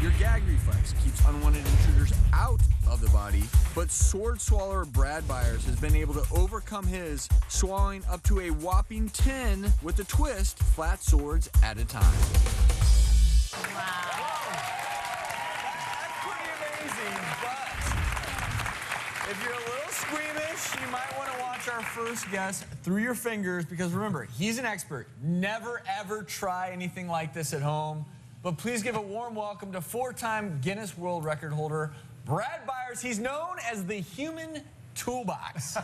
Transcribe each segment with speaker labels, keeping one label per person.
Speaker 1: Your gag reflex keeps unwanted intruders out of the body, but sword swallower Brad Byers has been able to overcome his, swallowing up to a whopping 10 with a twist, flat swords at a time.
Speaker 2: Wow. That's pretty amazing, but if you're a little squeamish, you might want to watch our first guest through your fingers, because remember, he's an expert. Never, ever try anything like this at home. But please give a warm welcome to 4-time Guinness World Record holder, Brad Byers. He's known as the human toolbox.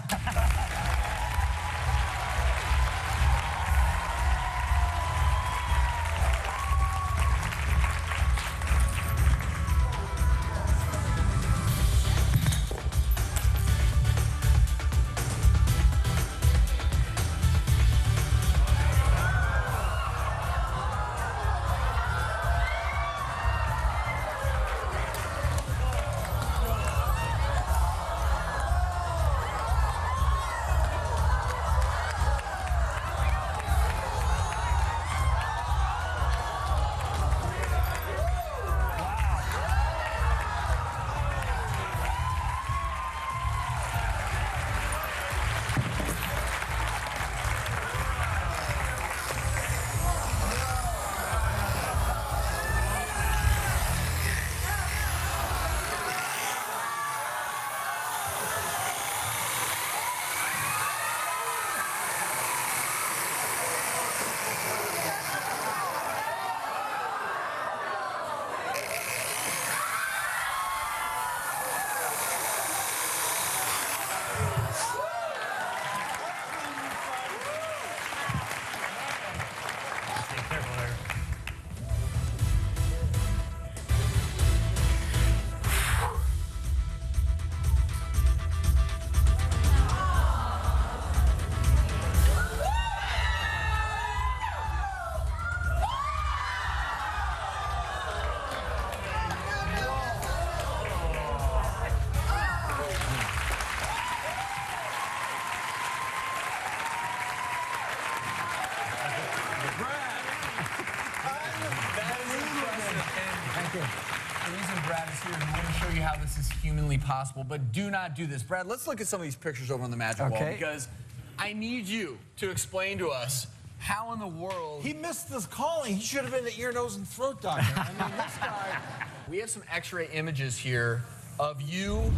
Speaker 2: The reason Brad is here is we want to show you how this is humanly possible, but do not do this. Brad, let's look at some of these pictures over on the magic wall, because I need you to explain to us how in the world...
Speaker 3: He missed this calling. He should have been the ear, nose, and throat doctor. I mean, this guy...
Speaker 2: We have some x-ray images here of you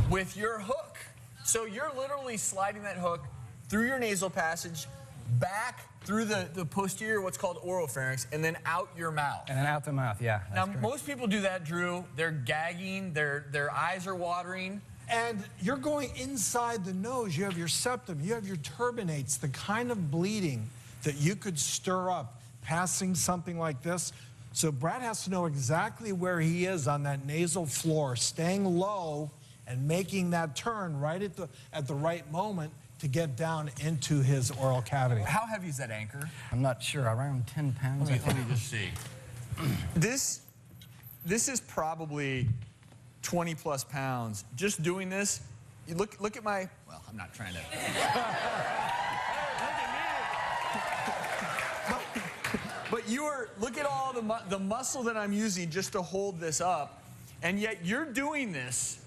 Speaker 2: with your hook. So you're literally sliding that hook through your nasal passage, back through the posterior, what's called oropharynx, and then out your mouth.
Speaker 4: And then out the mouth, yeah.
Speaker 2: Now, most people do that, Drew. They're gagging, their eyes are watering.
Speaker 3: And you're going inside the nose. You have your septum, you have your turbinates, the kind of bleeding that you could stir up passing something like this. So Brad has to know exactly where he is on that nasal floor, staying low and making that turn right at the right moment to get down into his oral cavity.
Speaker 2: How heavy is that anchor?
Speaker 4: I'm not sure, around 10 pounds.
Speaker 2: Let me just see. This is probably 20 plus pounds. Just doing this, you look at my, well, I'm not trying to. But look at all the muscle that I'm using just to hold this up, and yet you're doing this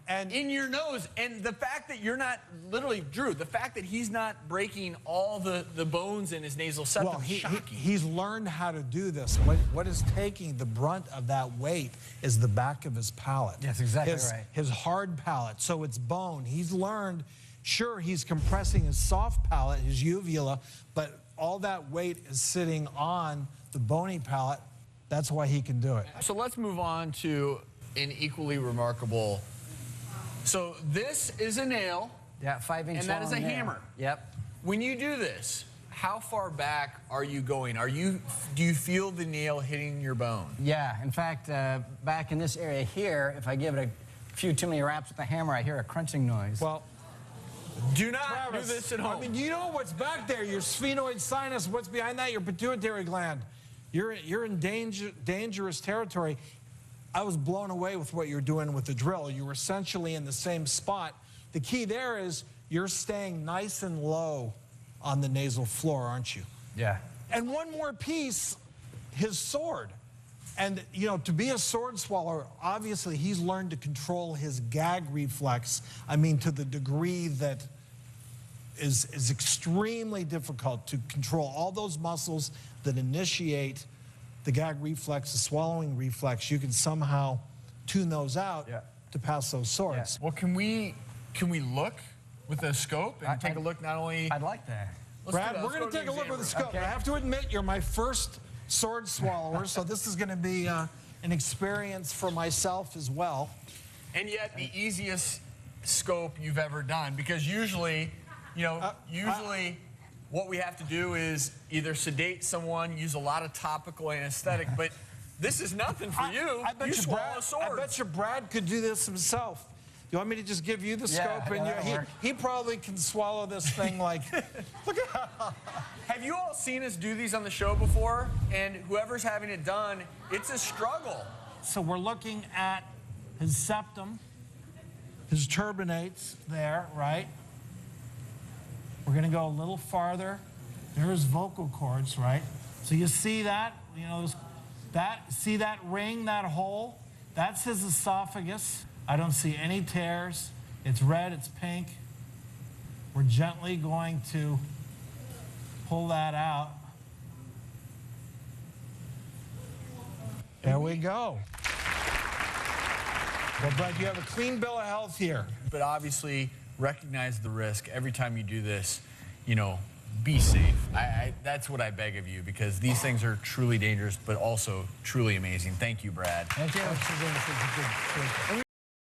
Speaker 2: and in your nose, and the fact that you're not, literally, Drew, the fact that he's not breaking all the bones in his nasal septum, shocking.
Speaker 3: He's learned how to do this. What is taking the brunt of that weight is the back of his palate.
Speaker 4: Yes, exactly right.
Speaker 3: His hard palate, so it's bone. He's learned, sure, he's compressing his soft palate, his uvula, but all that weight is sitting on the bony palate. That's why he can do it.
Speaker 2: So let's move on to an equally remarkable. So this is a nail.
Speaker 4: Yeah, 5-inch
Speaker 2: and that is a
Speaker 4: nail.
Speaker 2: hammer.
Speaker 4: Yep.
Speaker 2: When you do this, how far back are you going? Do you feel the nail hitting your bone?
Speaker 4: Yeah, in fact, back in this area here, if I give it a few too many raps with the hammer, I hear a crunching noise.
Speaker 3: Well,
Speaker 2: do not
Speaker 3: Travis,
Speaker 2: do this at home.
Speaker 3: I mean, you know what's back there. Your sphenoid sinus. What's behind that? Your pituitary gland. You're in dangerous territory. I was blown away with what you're doing with the drill. You were essentially in the same spot. The key there is you're staying nice and low on the nasal floor, aren't you?
Speaker 4: Yeah.
Speaker 3: And one more piece, his sword. And, you know, to be a sword swallower, obviously he's learned to control his gag reflex. I mean, to the degree that is extremely difficult to control all those muscles that initiate the gag reflex, the swallowing reflex. You can somehow tune those out to pass those swords.
Speaker 2: Well, can we look with the scope and take a look not only...
Speaker 4: I'd like that.
Speaker 3: Brad, we're going to take a look with the scope. Okay. I have to admit, you're my first sword swallower, so this is going to be an experience for myself as well.
Speaker 2: And yet the easiest scope you've ever done, because usually, you know, what we have to do is either sedate someone, use a lot of topical anesthetic, but this is nothing for you.
Speaker 3: I bet
Speaker 2: you
Speaker 3: you
Speaker 2: swallow swords.
Speaker 3: I bet you Brad could do this himself. You want me to just give you the scope? And he probably can swallow this thing like... Look at how...
Speaker 2: Have you all seen us do these on the show before? And whoever's having it done, it's a struggle.
Speaker 3: So we're looking at his septum, his turbinates there, right? We're going to go a little farther. There's vocal cords, right? So you see that? You know, see that ring, that hole? That's his esophagus. I don't see any tears. It's red, it's pink. We're gently going to pull that out. There we go. Well, Brad, you have a clean bill of health here.
Speaker 2: But obviously, recognize the risk. Every time you do this, you know, be safe. That's what I beg of you, because these things are truly dangerous, but also truly amazing. Thank you, Brad.
Speaker 4: Thank you.